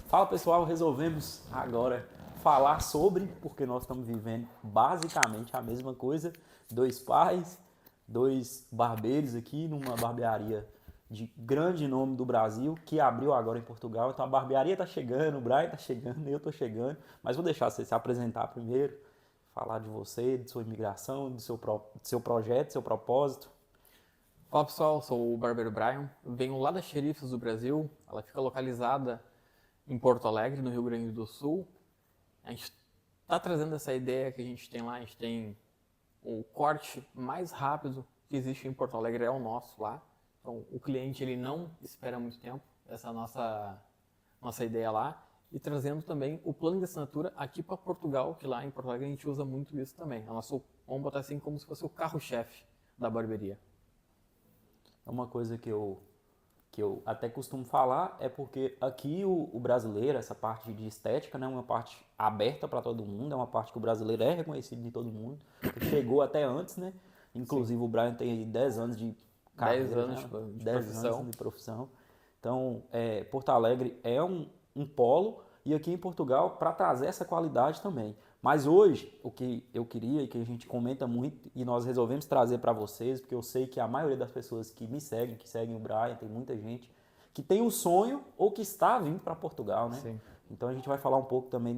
Fala pessoal, resolvemos agora falar sobre, porque nós estamos vivendo basicamente a mesma coisa, dois pais, dois barbeiros aqui numa barbearia de grande nome do Brasil, que abriu agora em Portugal. Então a barbearia está chegando, o Brian está chegando, eu estou chegando, mas vou deixar você se apresentar primeiro, falar de você, de sua imigração, do seu projeto, do seu propósito. Fala pessoal, sou o Barbeiro Brian, venho lá da Xerifes do Brasil, ela fica localizada em Porto Alegre, no Rio Grande do Sul. A gente está trazendo essa ideia que a gente tem lá, a gente tem o corte mais rápido que existe em Porto Alegre é o nosso lá. Então o cliente ele não espera muito tempo, essa é a nossa ideia lá. E trazendo também o plano de assinatura aqui para Portugal, que lá em Porto Alegre a gente usa muito isso também. Vamos botar assim como se fosse o carro-chefe da barbearia. É uma coisa que eu até costumo falar, é porque aqui o brasileiro, essa parte de estética, né, é uma parte aberta para todo mundo, é uma parte que o brasileiro é reconhecido de todo mundo, que chegou até antes, né? Sim, Inclusive o Brian tem aí 10 anos de 10 carreira anos já, de 10 anos profissão. de profissão. Então, Porto Alegre é um polo e aqui em Portugal para trazer essa qualidade também. Mas hoje, o que eu queria e que a gente comenta muito e nós resolvemos trazer para vocês, porque eu sei que a maioria das pessoas que me seguem, que seguem o Brian, tem muita gente que tem um sonho ou que está vindo para Portugal, né? Sim. Então a gente vai falar um pouco também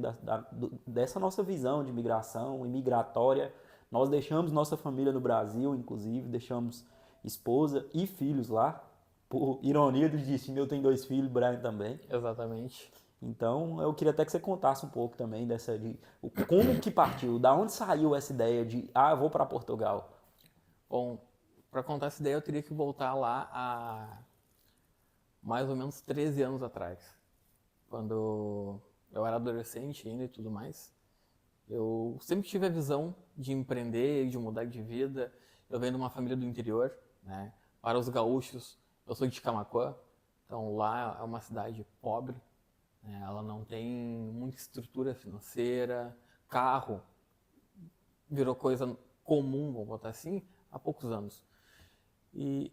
dessa nossa visão de migração, imigratória. Nós deixamos nossa família no Brasil, inclusive, deixamos esposa e filhos lá. Por ironia do destino, eu tenho dois filhos, Brian também. Exatamente. Então, eu queria até que você contasse um pouco também como que partiu, da onde saiu essa ideia de, eu vou para Portugal. Bom, para contar essa ideia eu teria que voltar lá a mais ou menos 13 anos atrás, quando eu era adolescente ainda e tudo mais. Eu sempre tive a visão de empreender, de mudar de vida. Eu venho de uma família do interior, né? Para os gaúchos, eu sou de Camaquã, então lá é uma cidade pobre, né? Ela não tem muita estrutura financeira, carro virou coisa comum, vamos botar assim, há poucos anos. E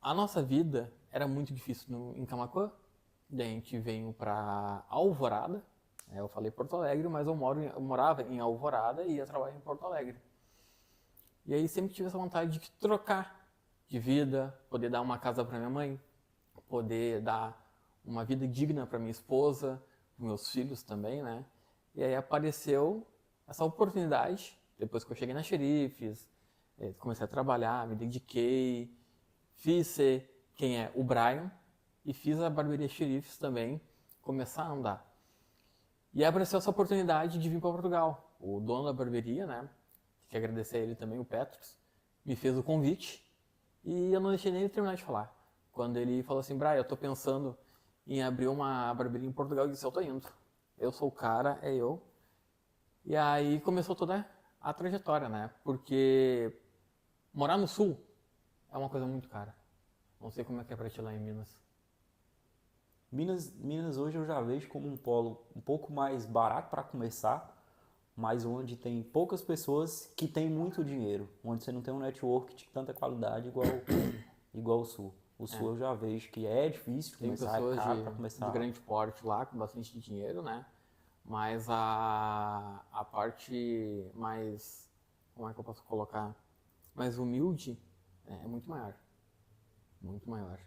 a nossa vida era muito difícil em Camaquã. Daí a gente veio para Alvorada. Eu falei Porto Alegre, mas eu morava em Alvorada e ia trabalhar em Porto Alegre. E aí sempre tive essa vontade de trocar de vida, poder dar uma casa para minha mãe, poder dar uma vida digna para minha esposa, meus filhos também, né? E aí apareceu essa oportunidade, depois que eu cheguei na Xerifes, comecei a trabalhar, me dediquei, fiz ser quem é o Brian e fiz a barbearia Xerifes também começar a andar. E aí apareceu essa oportunidade de vir para Portugal. O dono da barbearia, né? Que agradecer a ele também, o Petros, me fez o convite e eu não deixei nem ele terminar de falar. Quando ele falou assim, Brian, eu tô pensando em abrir uma barbearia em Portugal, eu disse, eu tô indo. Eu sou o cara, é eu. E aí começou toda a trajetória, né? Porque morar no sul é uma coisa muito cara. Não sei como é que é pra ti lá em Minas. Minas hoje eu já vejo como um polo um pouco mais barato para começar, mas onde tem poucas pessoas que têm muito dinheiro, onde você não tem um network de tanta qualidade igual o Sul. O É, Sul eu já vejo que é difícil tem começar, é pessoas caro para de começar. grande porte lá, com bastante dinheiro, né? Mas a parte mais, como é que eu posso colocar? Mais humilde é muito maior. Muito maior.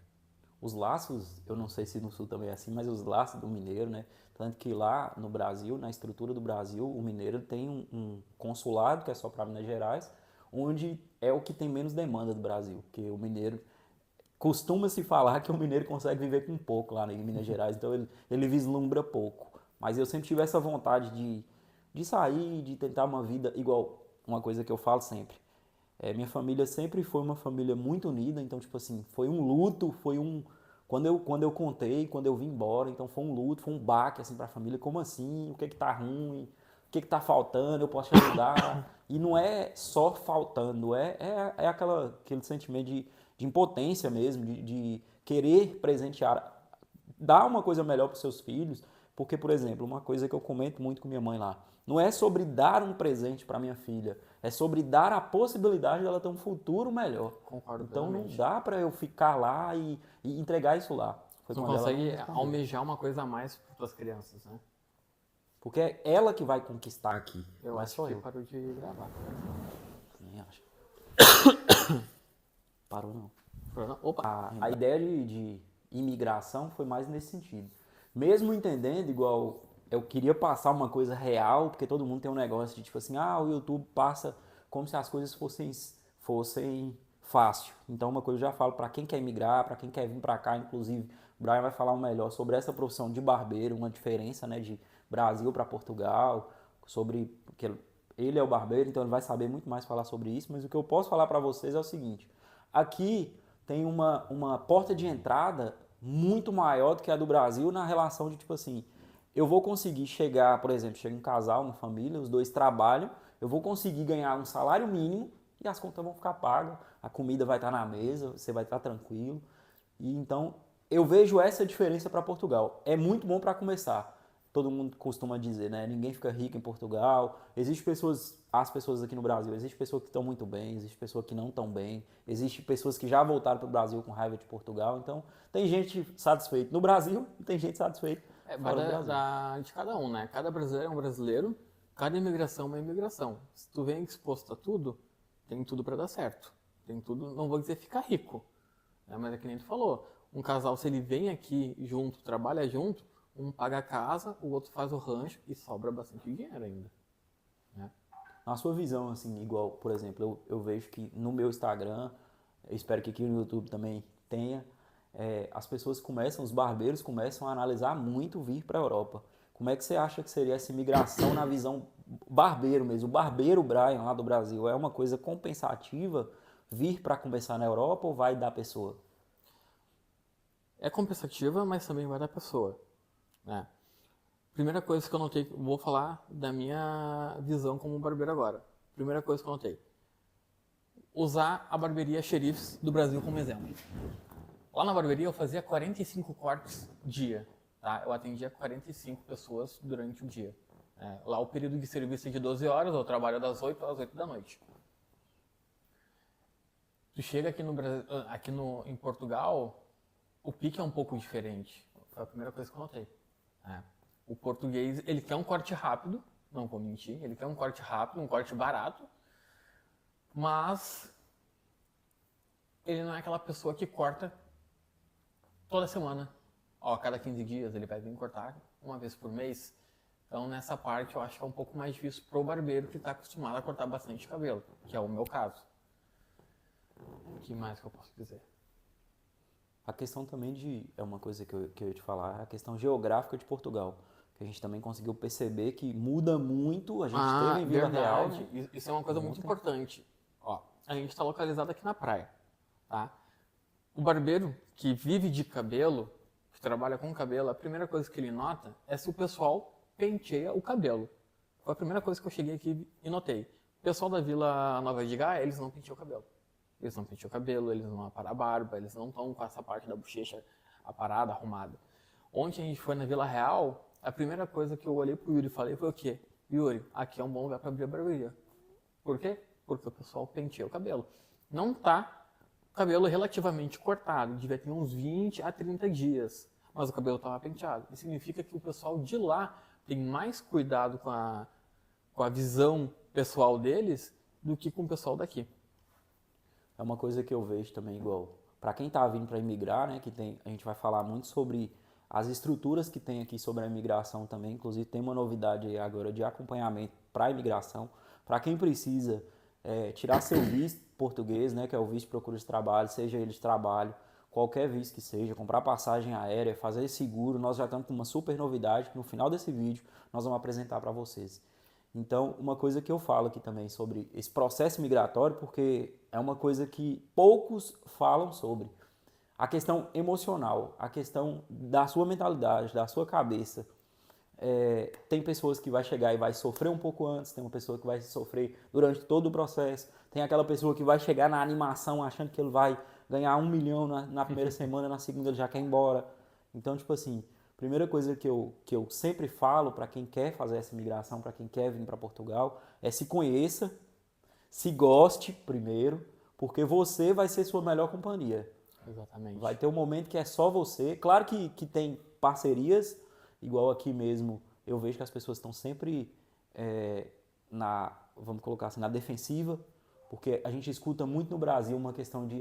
Os laços, eu não sei se no Sul também é assim, mas os laços do mineiro, né? Tanto que lá no Brasil, na estrutura do Brasil, o mineiro tem um consulado, que é só para Minas Gerais, onde é o que tem menos demanda do Brasil, porque o mineiro costuma-se falar que o mineiro consegue viver com pouco lá em Minas Gerais, então ele vislumbra pouco. Mas eu sempre tive essa vontade de sair, de tentar uma vida igual uma coisa que eu falo sempre. Minha família sempre foi uma família muito unida, então, tipo assim, foi um luto, foi um. Quando eu contei, quando eu vim embora, então foi um luto, foi um baque, assim, pra família. Como assim? O que que tá ruim? O que que tá faltando? Eu posso te ajudar? E não é só faltando, é aquele sentimento de impotência mesmo, de querer presentear, dar uma coisa melhor para os seus filhos, porque, por exemplo, uma coisa que eu comento muito com minha mãe lá, não é sobre dar um presente para minha filha, é sobre dar a possibilidade dela ter um futuro melhor. Concordo Então não plenamente. dá para eu ficar lá e entregar isso lá. Foi Tu não quando ela consegue respondeu. almejar uma coisa a mais para tuas crianças, né? Porque é ela que vai conquistar aqui, Eu não é acho só que eu. parou de gravar. Nem acho. Parou não. Opa! A ideia de imigração foi mais nesse sentido. Mesmo entendendo, igual eu queria passar uma coisa real, porque todo mundo tem um negócio de tipo assim, o YouTube passa como se as coisas fossem fácil. Então uma coisa eu já falo para quem quer imigrar, para quem quer vir para cá, inclusive o Brian vai falar melhor sobre essa profissão de barbeiro, uma diferença, né, de Brasil para Portugal, sobre porque ele é o barbeiro, então ele vai saber muito mais falar sobre isso, mas o que eu posso falar para vocês é o seguinte: aqui tem uma porta de entrada muito maior do que a do Brasil na relação de tipo assim, eu vou conseguir chegar, por exemplo, chega um casal, uma família, os dois trabalham, eu vou conseguir ganhar um salário mínimo e as contas vão ficar pagas, a comida vai estar na mesa, você vai estar tranquilo. E então eu vejo essa diferença para Portugal. É muito bom para começar. Todo mundo costuma dizer, né? Ninguém fica rico em Portugal. Existem pessoas, as pessoas aqui no Brasil, existem pessoas que estão muito bem, existem pessoas que não estão bem, existem pessoas que já voltaram para o Brasil com raiva de Portugal. Então, tem gente satisfeita no Brasil e tem gente satisfeita Vai fora do Brasil. de cada um, né? Cada brasileiro é um brasileiro, cada imigração é uma imigração. Se tu vem exposto a tudo, tem tudo para dar certo. Tem tudo, não vou dizer ficar rico, né? Mas é que nem tu falou. Um casal, se ele vem aqui junto, trabalha junto, um paga a casa, o outro faz o rancho e sobra bastante dinheiro ainda, né? Na sua visão, assim, igual, por exemplo, eu vejo que no meu Instagram, eu espero que aqui no YouTube também tenha, as pessoas começam, os barbeiros começam a analisar muito vir para a Europa. Como é que você acha que seria essa imigração na visão barbeiro mesmo? O barbeiro Brian lá do Brasil é uma coisa compensativa vir para começar na Europa ou vai dar pessoa? É compensativa, mas também vai da pessoa, né? Primeira coisa que eu notei, vou falar da minha visão como barbeiro agora. Primeira coisa que eu notei, usar a barbearia Xerifes do Brasil como exemplo. Lá na barbearia eu fazia 45 cortes dia, tá? Eu atendia 45 pessoas durante o dia. Lá o período de serviço é de 12 horas, eu trabalho das 8 às 8 da noite. Tu chega aqui em Portugal, o pique é um pouco diferente. Foi a primeira coisa que eu notei. O português, ele quer um corte rápido, não vou mentir, ele quer um corte rápido, um corte barato, mas ele não é aquela pessoa que corta toda semana. A cada 15 dias ele vai vir cortar uma vez por mês. Então nessa parte eu acho que é um pouco mais difícil pro barbeiro que está acostumado a cortar bastante cabelo, que é o meu caso. O que mais que eu posso dizer? A questão também é uma coisa que eu ia te falar, a questão geográfica de Portugal. Que a gente também conseguiu perceber que muda muito. A gente teve em Vila Real. Né? Isso é uma coisa muito importante. Ó, a gente está localizado aqui na praia, tá? O barbeiro que vive de cabelo, que trabalha com cabelo, a primeira coisa que ele nota é se o pessoal penteia o cabelo. Foi a primeira coisa que eu cheguei aqui e notei. O pessoal da Vila Nova de Gaia, eles não penteiam o cabelo. Eles não penteiam o cabelo, eles não aparam a barba, eles não estão com essa parte da bochecha aparada, arrumada. Ontem a gente foi na Vila Real, a primeira coisa que eu olhei pro Yuri e falei foi o quê? Yuri, aqui é um bom lugar para abrir a barbearia. Por quê? Porque o pessoal penteia o cabelo. Não tá o cabelo relativamente cortado, devia ter uns 20 a 30 dias, mas o cabelo estava penteado. Isso significa que o pessoal de lá tem mais cuidado com a visão pessoal deles do que com o pessoal daqui. É uma coisa que eu vejo também igual. Para quem está vindo para imigrar, né, a gente vai falar muito sobre as estruturas que tem aqui sobre a imigração também. Inclusive tem uma novidade aí agora de acompanhamento para a imigração. Para quem precisa tirar seu visto português, né, que é o visto de procura de trabalho, seja ele de trabalho, qualquer visto que seja, comprar passagem aérea, fazer seguro, nós já estamos com uma super novidade que no final desse vídeo nós vamos apresentar para vocês. Então, uma coisa que eu falo aqui também sobre esse processo migratório, porque é uma coisa que poucos falam sobre. A questão emocional, a questão da sua mentalidade, da sua cabeça. Tem pessoas que vai chegar e vai sofrer um pouco antes, tem uma pessoa que vai sofrer durante todo o processo, tem aquela pessoa que vai chegar na animação achando que ele vai ganhar 1 milhão na primeira semana, na segunda ele já quer ir embora. Então, tipo assim, primeira coisa que eu sempre falo para quem quer fazer essa imigração, para quem quer vir para Portugal, é se conheça, se goste primeiro, porque você vai ser sua melhor companhia. Exatamente. Vai ter um momento que é só você. Claro que tem parcerias, igual aqui mesmo, eu vejo que as pessoas estão sempre vamos colocar assim, na defensiva, porque a gente escuta muito no Brasil uma questão de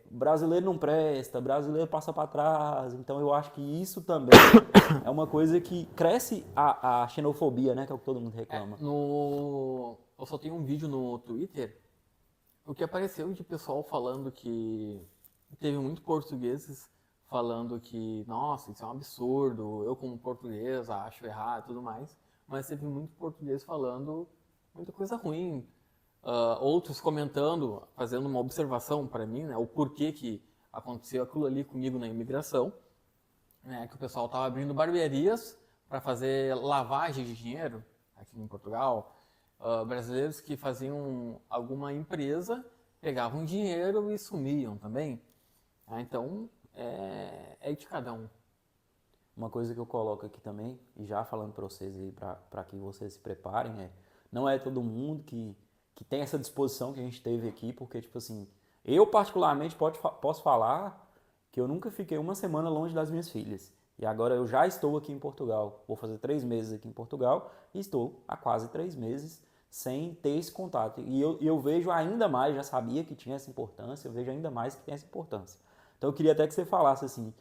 brasileiro não presta, brasileiro passa para trás. Então eu acho que isso também é uma coisa que cresce a xenofobia, né? Que é o que todo mundo reclama. Eu só tenho um vídeo no Twitter, o que apareceu de pessoal falando que teve muitos portugueses falando que, nossa, isso é um absurdo, eu como português acho errado e tudo mais, mas teve muito português falando muita coisa ruim, outros comentando, fazendo uma observação para mim, né, o porquê que aconteceu aquilo ali comigo na imigração, né, que o pessoal estava abrindo barbearias para fazer lavagem de dinheiro aqui em Portugal, brasileiros que faziam alguma empresa, pegavam dinheiro e sumiam também. Então, é de cada um. Uma coisa que eu coloco aqui também, e já falando para vocês aí, para que vocês se preparem, não é todo mundo que tem essa disposição que a gente teve aqui, porque, tipo assim, eu particularmente posso falar que eu nunca fiquei uma semana longe das minhas filhas. E agora eu já estou aqui em Portugal. Vou fazer 3 meses aqui em Portugal e estou há quase 3 meses sem ter esse contato. E eu vejo ainda mais, já sabia que tinha essa importância, eu vejo ainda mais que tem essa importância. Então eu queria até que você falasse assim,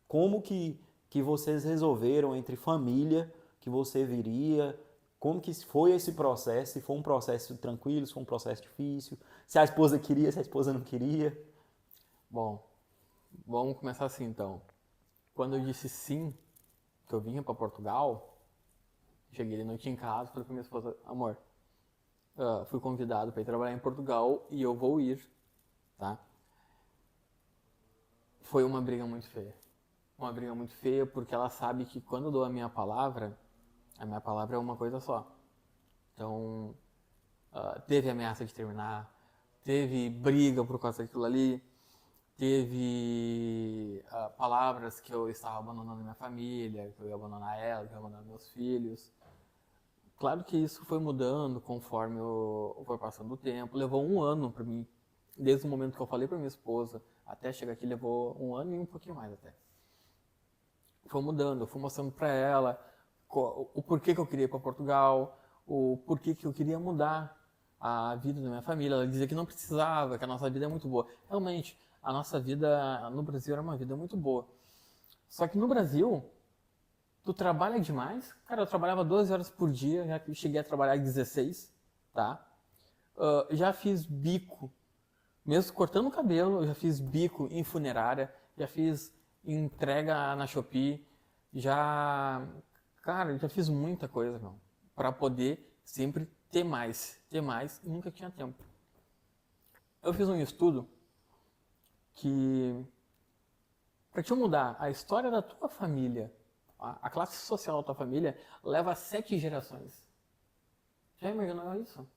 como que vocês resolveram entre família, que você viria, como que foi esse processo, se foi um processo tranquilo, se foi um processo difícil, se a esposa queria, se a esposa não queria. Bom, vamos começar assim então. Quando eu disse sim, que eu vinha para Portugal, cheguei de noite em casa, falei para minha esposa, amor, fui convidado para ir trabalhar em Portugal e eu vou ir, tá? Foi uma briga muito feia. Uma briga muito feia porque ela sabe que quando eu dou a minha palavra é uma coisa só. Então, teve ameaça de terminar, teve briga por causa daquilo ali, teve palavras que eu estava abandonando minha família, que eu ia abandonar ela, que eu ia abandonar meus filhos. Claro que isso foi mudando conforme foi passando o tempo. Levou um ano para mim, desde o momento que eu falei para minha esposa até chegar aqui, levou um ano e um pouquinho mais até. Foi mudando, eu fui mostrando para ela o porquê que eu queria ir para Portugal, o porquê que eu queria mudar a vida da minha família. Ela dizia que não precisava, que a nossa vida é muito boa. Realmente, a nossa vida no Brasil era uma vida muito boa. Só que no Brasil, tu trabalha demais. Cara, eu trabalhava 12 horas por dia, já cheguei a trabalhar 16, tá? Já fiz bico, mesmo cortando o cabelo, eu já fiz bico em funerária, já fiz entrega na Shopee, cara, já fiz muita coisa, meu, para poder sempre ter mais, e nunca tinha tempo. Eu fiz um estudo que para te mudar a história da tua família, a classe social da tua família, leva 7 gerações. Já imaginou isso?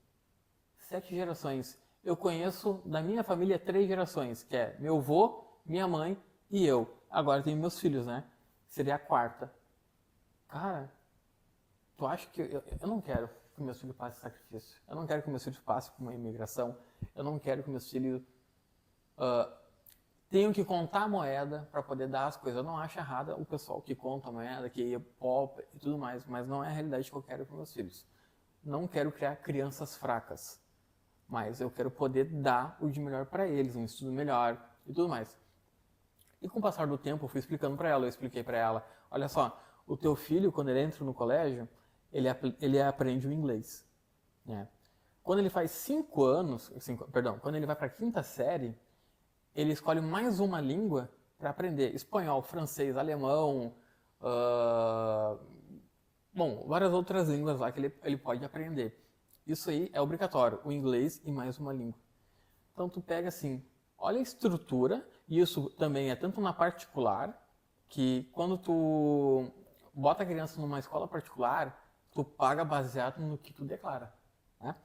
7 gerações. Eu conheço da minha família 3 gerações, que é meu avô, minha mãe e eu. Agora tenho meus filhos, né? Seria a 4ª. Cara, tu acha que eu não quero que meus filhos passem sacrifício. Eu não quero que meus filhos passem por uma imigração. Eu não quero que meus filhos tenham que contar a moeda para poder dar as coisas. Eu não acho errado o pessoal que conta a moeda, que é pop e tudo mais, mas não é a realidade que eu quero para meus filhos. Não quero criar crianças fracas, mas eu quero poder dar o de melhor para eles, um estudo melhor e tudo mais. E com o passar do tempo, eu fui explicando para ela, eu expliquei para ela, olha só, o teu filho, quando ele entra no colégio, ele aprende o inglês, né? Quando ele faz 5 anos, quando ele vai para a 5ª série, ele escolhe mais uma língua para aprender, espanhol, francês, alemão, várias outras línguas lá que ele pode aprender. Isso aí é obrigatório, o inglês e mais uma língua. Então tu pega assim, olha a estrutura, e isso também é tanto na particular, que quando tu bota a criança numa escola particular, tu paga baseado no que tu declara, né?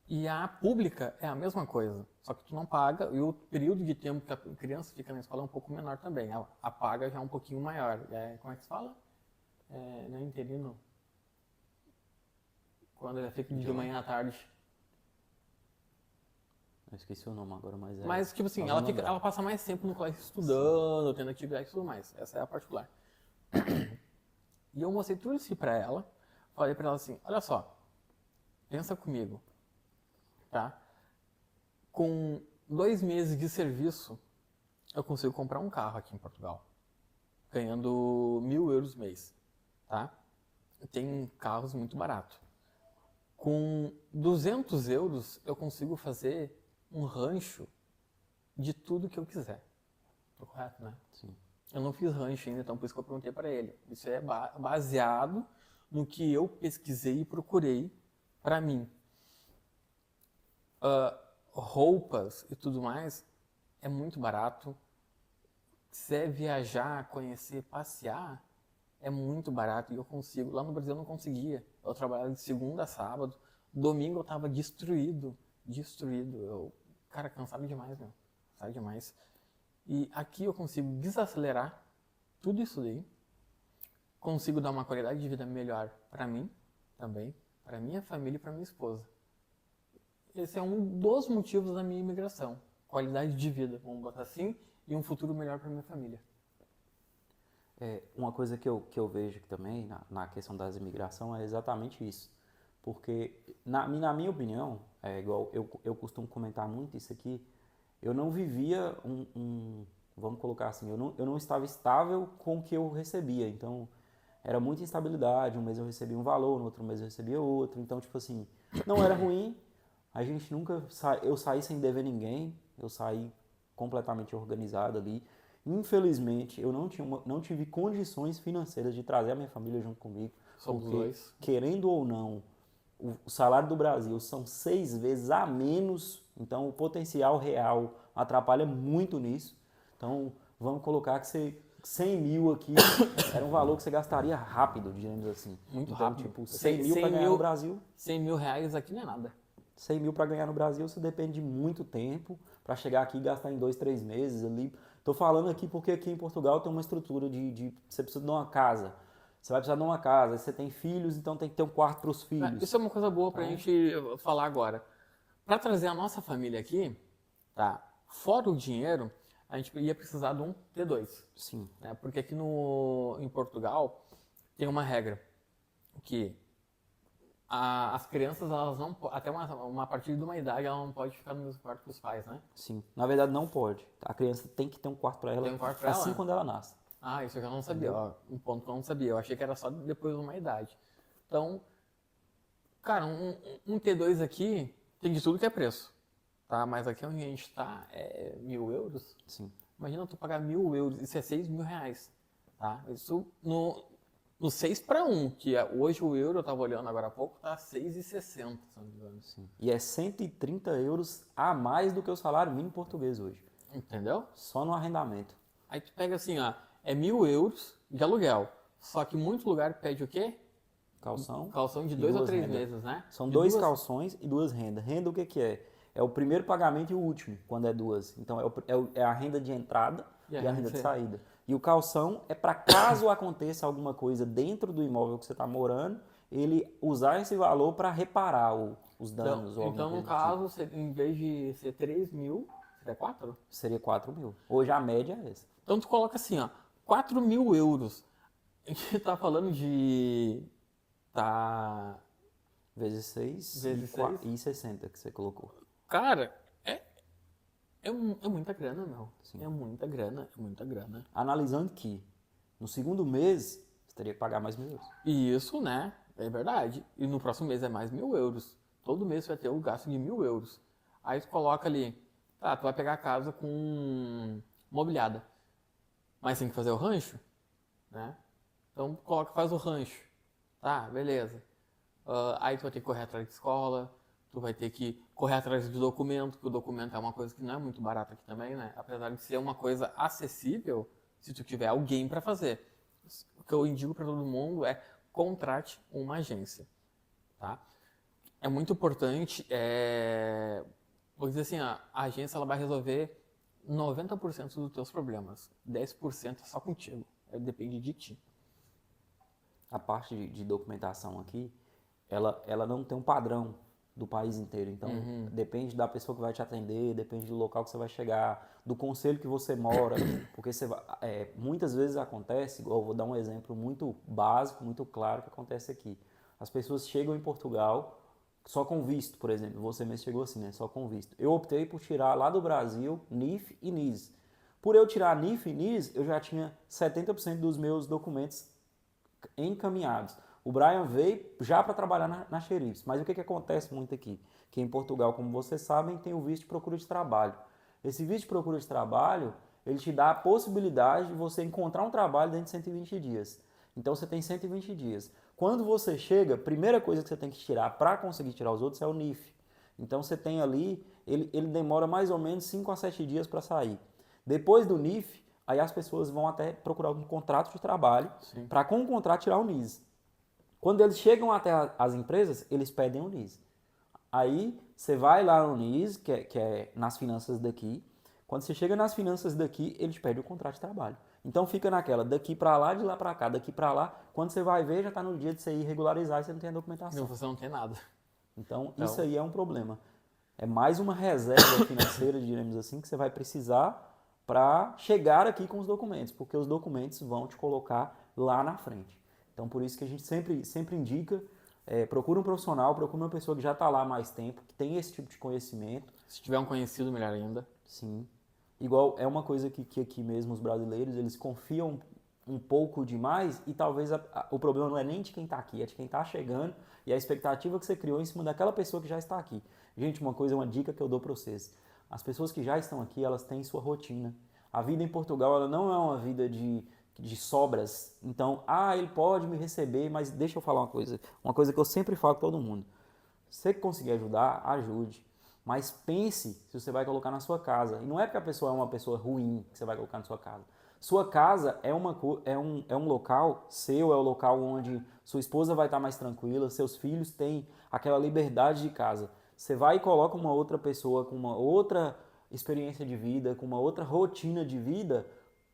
E a pública é a mesma coisa, só que tu não paga, e o período de tempo que a criança fica na escola é um pouco menor também, a paga já é um pouquinho maior. Como é que se fala? Não é interino? Quando ele fica de manhã à tarde. Eu esqueci o nome agora, mas é... Mas, tipo assim, nós ela, vamos lembrar. ela passa mais tempo no colégio estudando, tendo atividade e tudo mais. Essa é a particular. E eu mostrei tudo isso pra ela. Falei pra ela assim, olha só, pensa comigo, tá? Com 2 meses de serviço, eu consigo comprar um carro aqui em Portugal, ganhando 1.000 euros mês, tá? Tem carros muito baratos. Com 200 euros, eu consigo fazer um rancho de tudo que eu quiser. Tô correto, né? Sim. Eu não fiz rancho ainda, então por isso que eu perguntei para ele. Isso é baseado no que eu pesquisei e procurei para mim. Roupas e tudo mais é muito barato. Se quiser viajar, conhecer, passear, é muito barato e eu consigo. Lá no Brasil eu não conseguia. Eu trabalhava de segunda a sábado. Domingo eu tava destruído. Eu, cara, cansado demais, meu. Cansado demais. E aqui eu consigo desacelerar tudo isso daí. Consigo dar uma qualidade de vida melhor para mim também, para minha família e para minha esposa. Esse é um dos motivos da minha imigração. Qualidade de vida, vamos botar assim, e um futuro melhor para minha família. Uma coisa que eu vejo também na questão das imigração é exatamente isso. Porque, na minha opinião, é igual eu costumo comentar muito isso aqui, eu não vivia vamos colocar assim, eu não estava estável com o que eu recebia. Então, era muita instabilidade. Um mês eu recebia um valor, no outro mês eu recebia outro. Então, tipo assim, não era ruim. A gente nunca... Eu saí sem dever ninguém. Eu saí completamente organizado ali. Infelizmente, eu não tive condições financeiras de trazer a minha família junto comigo. Somos Porque, dois. querendo ou não, o salário do Brasil são 6 vezes a menos. Então, o potencial real atrapalha muito nisso. Então, vamos colocar que você... 100 mil aqui era um valor que você gastaria rápido, digamos assim. Muito então, rápido. tipo, 100 mil para ganhar no Brasil. 100 mil reais aqui não é nada. 100 mil para ganhar no Brasil, você depende de muito tempo para chegar aqui e gastar em 2, 3 meses ali. Tô falando aqui porque aqui em Portugal tem uma estrutura você precisa de uma casa. Você vai precisar de uma casa, você tem filhos, então tem que ter um quarto para os filhos. Isso é uma coisa boa pra gente falar agora. Para trazer a nossa família aqui, tá? Fora o dinheiro, a gente ia precisar de um T2. Sim. Né? Porque aqui em Portugal tem uma regra que as crianças, elas não até uma partir de uma idade, ela não pode ficar no mesmo quarto que os pais, né? Sim. Na verdade, não pode. A criança tem que ter um quarto para ela Tem um quarto pra assim ela? quando ela nasce. Ah, isso eu já não sabia. Ó, um ponto que eu não sabia. Eu achei que era só depois de uma idade. Então, cara, um T2 aqui tem de tudo que é preço. Tá? Mas aqui onde a gente tá é 1.000 euros. Sim. Imagina tu pagar 1.000 euros, isso é 6 mil reais. Tá? Isso no 6 para 1, que hoje o euro, eu tava olhando agora há pouco, tá 6,60, se não me engano. Sim. E é 130 euros a mais do que o salário mínimo português hoje. Entendeu? Só no arrendamento. Aí tu pega assim, ó, é 1.000 euros de aluguel. Só que muito lugar pede o quê? Calção. Calção de e 2 ou duas 3 rendas. meses, né? São De 2 calções e 2 rendas. Renda o que é? É o primeiro pagamento e o último, quando é 2. Então é a renda de entrada e a renda de saída. E o calção é para caso aconteça alguma coisa dentro do imóvel que você está morando, ele usar esse valor para reparar os danos. Então no caso, em vez de ser 3 mil, seria 4? Seria 4 mil. Hoje a média é essa. Então tu coloca assim, ó, 4.000 euros. A gente tá falando de... Tá... Vezes 6 e 60 que você colocou. Cara, é muita grana, meu. Sim. É muita grana, é muita grana. Analisando que no segundo mês você teria que pagar mais 1.000 euros. Isso, né? É verdade. E no próximo mês é mais 1.000 euros. Todo mês você vai ter o gasto de 1.000 euros. Aí tu coloca ali, tá, tu vai pegar a casa com mobiliada. Mas tem que fazer o rancho, né? Então coloca, faz o rancho. Tá, beleza. Aí tu vai ter que correr atrás de escola, tu vai ter que correr atrás de documento, que o documento é uma coisa que não é muito barata aqui também, né? Apesar de ser uma coisa acessível, se tu tiver alguém para fazer. O que eu indico para todo mundo é contrate uma agência, tá? É muito importante, vou dizer assim, a agência ela vai resolver 90% dos teus problemas, 10% é só contigo, depende de ti. A parte de documentação aqui, ela não tem um padrão. do país inteiro. Então, depende da pessoa que vai te atender, depende do local que você vai chegar, do concelho que você mora, porque muitas vezes acontece, igual eu vou dar um exemplo muito básico, muito claro que acontece aqui. As pessoas chegam em Portugal só com visto, por exemplo. Você mesmo chegou assim, né? Só com visto. Eu optei por tirar lá do Brasil NIF e NIS. Por eu tirar NIF e NIS, eu já tinha 70% dos meus documentos encaminhados. O Brian veio já para trabalhar na Xerifes. Mas o que acontece muito aqui? Que em Portugal, como vocês sabem, tem o visto de procura de trabalho. Esse visto de procura de trabalho, ele te dá a possibilidade de você encontrar um trabalho dentro de 120 dias. Então você tem 120 dias. Quando você chega, a primeira coisa que você tem que tirar para conseguir tirar os outros é o NIF. Então você tem ali, ele demora mais ou menos 5 a 7 dias para sair. Depois do NIF, aí as pessoas vão até procurar um contrato de trabalho para com o contrato tirar o NIS. Quando eles chegam até as empresas, eles pedem o NIS. Aí você vai lá no NIS, que é nas finanças daqui. Quando você chega nas finanças daqui, eles pedem o contrato de trabalho. Então fica naquela, daqui para lá, de lá para cá, daqui para lá. Quando você vai ver, já está no dia de você ir regularizar e você não tem a documentação. Não, você não tem nada. Então, isso aí é um problema. É mais uma reserva financeira, diremos assim, que você vai precisar para chegar aqui com os documentos, porque os documentos vão te colocar lá na frente. Então, por isso que a gente sempre indica, procura um profissional, procura uma pessoa que já está lá há mais tempo, que tem esse tipo de conhecimento. Se tiver um conhecido, melhor ainda. Sim. Igual, é uma coisa que aqui mesmo os brasileiros, eles confiam um pouco demais e talvez o problema não é nem de quem está aqui, é de quem está chegando e a expectativa que você criou em cima daquela pessoa que já está aqui. Gente, uma dica que eu dou para vocês. As pessoas que já estão aqui, elas têm sua rotina. A vida em Portugal, ela não é uma vida de sobras. Então, ele pode me receber, mas deixa eu falar uma coisa que eu sempre falo para todo mundo. Se você conseguir ajudar, ajude. Mas pense se você vai colocar na sua casa. E não é porque a pessoa é uma pessoa ruim que você vai colocar na sua casa. Sua casa é um local seu, é o local onde sua esposa vai estar mais tranquila, seus filhos têm aquela liberdade de casa. Você vai e coloca uma outra pessoa com uma outra experiência de vida, com uma outra rotina de vida,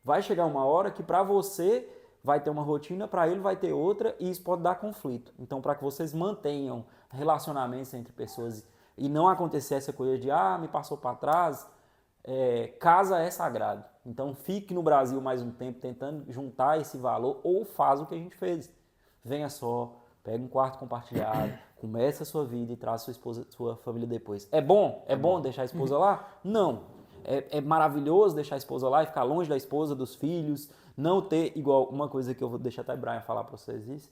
vai chegar uma hora que para você vai ter uma rotina, para ele vai ter outra e isso pode dar conflito. Então, para que vocês mantenham relacionamentos entre pessoas e não acontecer essa coisa de, me passou para trás, casa é sagrado. Então, fique no Brasil mais um tempo tentando juntar esse valor ou faz o que a gente fez. Venha só, pega um quarto compartilhado, comece a sua vida e traz sua esposa, sua família depois. É bom? É bom deixar a esposa lá? Não. É maravilhoso deixar a esposa lá e ficar longe da esposa, dos filhos, não ter, igual uma coisa que eu vou deixar até o Brian falar para vocês isso,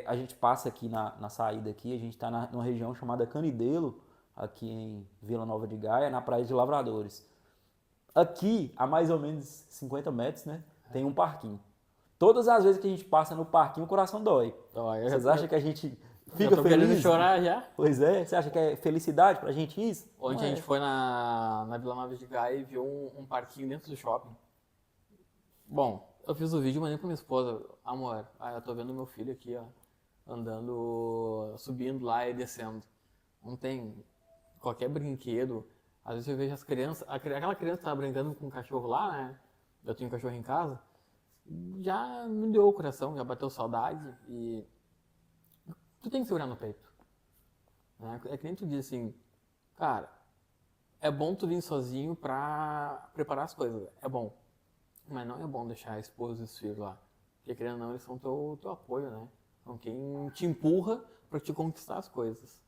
a gente passa aqui na saída aqui, a gente está numa região chamada Canidelo, aqui em Vila Nova de Gaia, na Praia de Lavradores. Aqui, a mais ou menos 50 metros, né, tem um parquinho. Todas as vezes que a gente passa no parquinho, o coração dói. Vocês acham que a gente fica feliz? Querendo chorar já. Pois é, você acha que é felicidade pra gente isso? Ontem a gente foi na Vila Nova de Gaia e viu um parquinho dentro do shopping. Bom, eu fiz o vídeo e mandei pra minha esposa. Amor, eu tô vendo meu filho aqui, ó, andando, subindo lá e descendo. Não tem qualquer brinquedo. Às vezes eu vejo as crianças, aquela criança que tava brincando com um cachorro lá, né? Eu tenho um cachorro em casa. Já me deu o coração, já bateu saudade e tu tem que segurar no peito. Né? É que nem tu diz assim, cara, é bom tu vir sozinho pra preparar as coisas, é bom. Mas não é bom deixar a esposa e os filhos lá. Porque querendo ou não, eles são teu apoio, né? São quem te empurra pra te conquistar as coisas.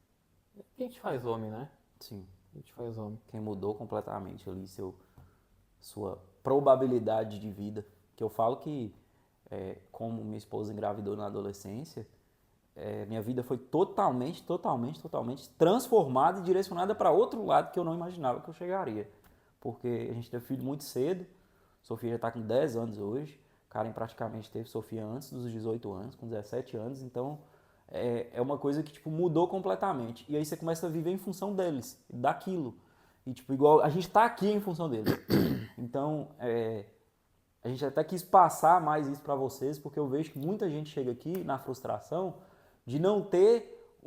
Quem te faz homem, né? Sim. Quem te faz homem. Quem mudou completamente ali sua probabilidade de vida. Que eu falo que, como minha esposa engravidou na adolescência, minha vida foi totalmente transformada e direcionada para outro lado que eu não imaginava que eu chegaria. Porque a gente teve filho muito cedo, Sofia já está com 10 anos hoje, Karen praticamente teve Sofia antes dos 18 anos, com 17 anos, então é uma coisa que tipo, mudou completamente. E aí você começa a viver em função deles, daquilo. E tipo, igual a gente está aqui em função deles. Então, a gente até quis passar mais isso para vocês, porque eu vejo que muita gente chega aqui na frustração de não ter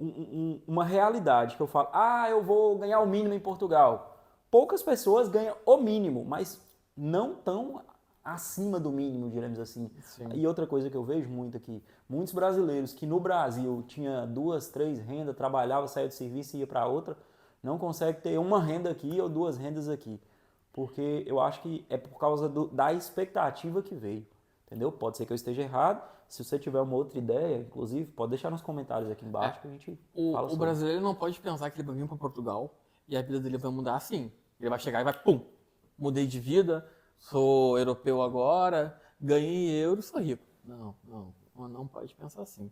uma realidade. Que eu falo, eu vou ganhar o mínimo em Portugal. Poucas pessoas ganham o mínimo, mas não tão acima do mínimo, diremos assim. Sim. E outra coisa que eu vejo muito aqui, muitos brasileiros que no Brasil tinha 2, 3 rendas, trabalhava, saía do serviço e ia para outra, não consegue ter uma renda aqui ou 2 rendas aqui. Porque eu acho que é por causa da expectativa que veio. Entendeu? Pode ser que eu esteja errado. Se você tiver uma outra ideia, inclusive, pode deixar nos comentários aqui embaixo que a gente fala sobre. O brasileiro não pode pensar que ele vai vir para Portugal e a vida dele vai mudar assim. Ele vai chegar e vai, pum, mudei de vida, sou europeu agora, ganhei euros, sou rico. Não pode pensar assim.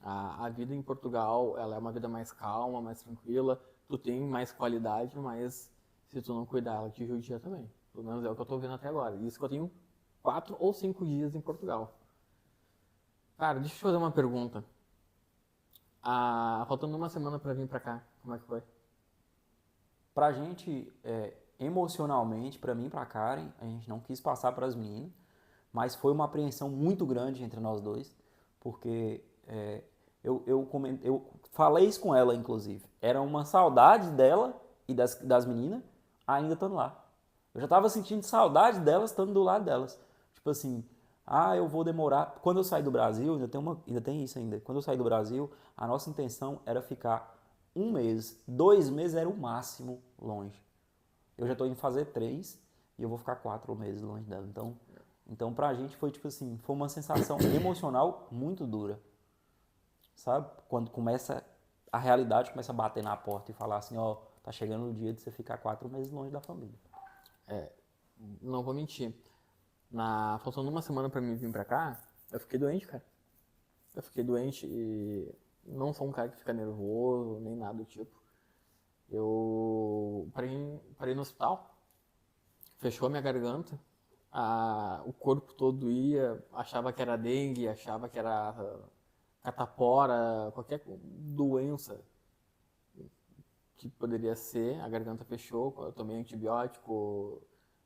A vida em Portugal, ela é uma vida mais calma, mais tranquila, tu tem mais qualidade, mas se tu não cuidar, ela te judia também. Pelo menos é o que eu tô vendo até agora. Isso que eu tenho 4 ou 5 dias em Portugal. Cara, deixa eu te fazer uma pergunta. Faltando uma semana pra vir pra cá, como é que foi? Pra gente, emocionalmente, pra mim e pra Karen, a gente não quis passar pras meninas, mas foi uma apreensão muito grande entre nós dois, porque eu falei isso com ela, inclusive. Era uma saudade dela e das meninas ainda estando lá. Eu já tava sentindo saudade delas estando do lado delas. Tipo assim, eu vou demorar. Quando eu saí do Brasil, ainda tem isso ainda. Quando eu saí do Brasil, a nossa intenção era ficar 1 mês, 2 meses era o máximo longe. Eu já estou indo fazer 3 e eu vou ficar 4 meses longe dela. Então pra gente foi tipo assim, foi uma sensação emocional muito dura. Sabe? Quando a realidade começa a bater na porta e falar assim, ó, tá chegando o dia de você ficar 4 meses longe da família. Não vou mentir. Faltando uma semana pra mim vir pra cá, eu fiquei doente, cara. Eu fiquei doente e não sou um cara que fica nervoso, nem nada do tipo. Eu parei no hospital, fechou a minha garganta, o corpo todo ia, achava que era dengue, achava que era catapora, qualquer doença que poderia ser, a garganta fechou, eu tomei antibiótico,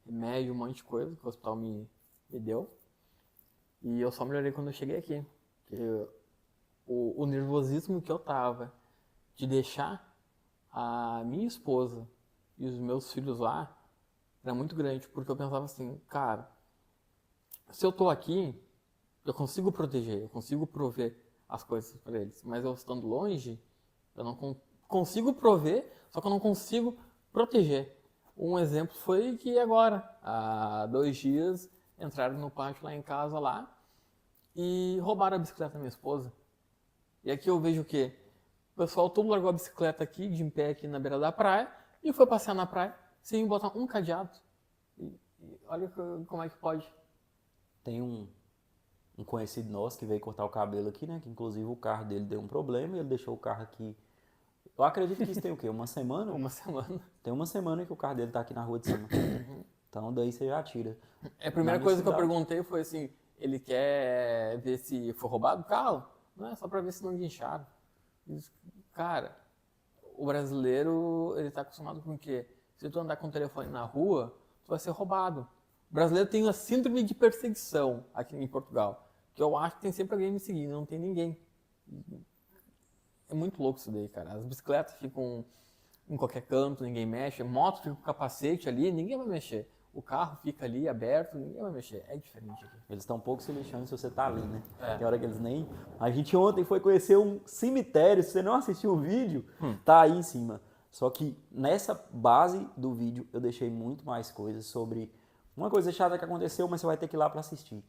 remédio, um monte de coisa que o hospital me deu. E eu só melhorei quando eu cheguei aqui. O nervosismo que eu tava de deixar a minha esposa e os meus filhos lá era muito grande, porque eu pensava assim, cara, se eu tô aqui, eu consigo proteger, eu consigo prover as coisas para eles, mas eu estando longe, eu não consigo prover, só que eu não consigo proteger. Um exemplo foi que agora, há 2 dias, entraram no pátio lá em casa lá e roubaram a bicicleta da minha esposa. E aqui eu vejo o quê? O pessoal todo largou a bicicleta aqui, de em pé aqui na beira da praia, e foi passear na praia sem botar um cadeado. E olha como é que pode. Tem um conhecido nosso que veio cortar o cabelo aqui, né? Que inclusive o carro dele deu um problema e ele deixou o carro aqui. Eu acredito que isso tem o quê? Uma semana? Uma semana. Tem uma semana que o carro dele tá aqui na rua de cima. Então daí você já tira. A primeira coisa que eu perguntei foi assim, ele quer ver se foi roubado o carro? Não é só pra ver se não guincharam. Cara, o brasileiro, ele tá acostumado com o quê? Se tu andar com o telefone na rua, tu vai ser roubado. O brasileiro tem uma síndrome de perseguição aqui em Portugal, que eu acho que tem sempre alguém me seguindo, não tem ninguém. É muito louco isso daí, cara. As bicicletas ficam em qualquer canto, ninguém mexe. A moto fica com o capacete ali, ninguém vai mexer. O carro fica ali aberto, ninguém vai mexer. É diferente aqui. Eles estão um pouco se lixando se você tá ali, né? Tem hora que eles nem... A gente ontem foi conhecer um cemitério, se você não assistiu o vídeo, tá aí em cima. Só que nessa base do vídeo eu deixei muito mais coisas sobre uma coisa chata que aconteceu, mas você vai ter que ir lá para assistir.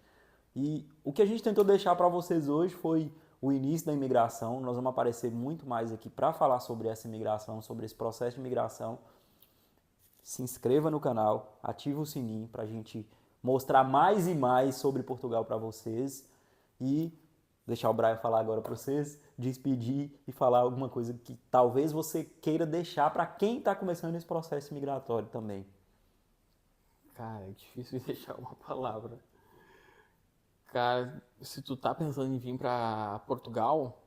E o que a gente tentou deixar para vocês hoje foi o início da imigração. Nós vamos aparecer muito mais aqui para falar sobre essa imigração, sobre esse processo de imigração. Se inscreva no canal, ative o sininho para a gente mostrar mais e mais sobre Portugal para vocês. E deixar o Brian falar agora para vocês, despedir e falar alguma coisa que talvez você queira deixar para quem está começando esse processo migratório também. Cara, é difícil deixar uma palavra. Cara, se tu tá pensando em vir para Portugal,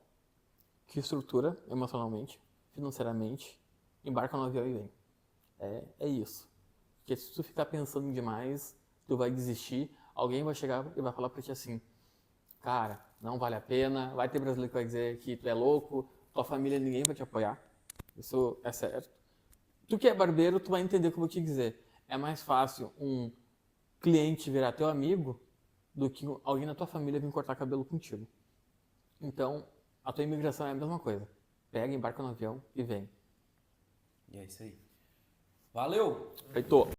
que estrutura emocionalmente, financeiramente, embarca no avião e vem. É isso. Porque se tu ficar pensando demais, tu vai desistir, alguém vai chegar e vai falar pra ti assim, cara, não vale a pena, vai ter brasileiro que vai dizer que tu é louco, tua família, ninguém vai te apoiar. Isso é certo. Tu que é barbeiro, tu vai entender o que eu vou te dizer. É mais fácil um cliente virar teu amigo do que alguém na tua família vir cortar cabelo contigo. Então, a tua imigração é a mesma coisa. Pega, embarca no avião e vem. E é isso aí. Valeu! Feito.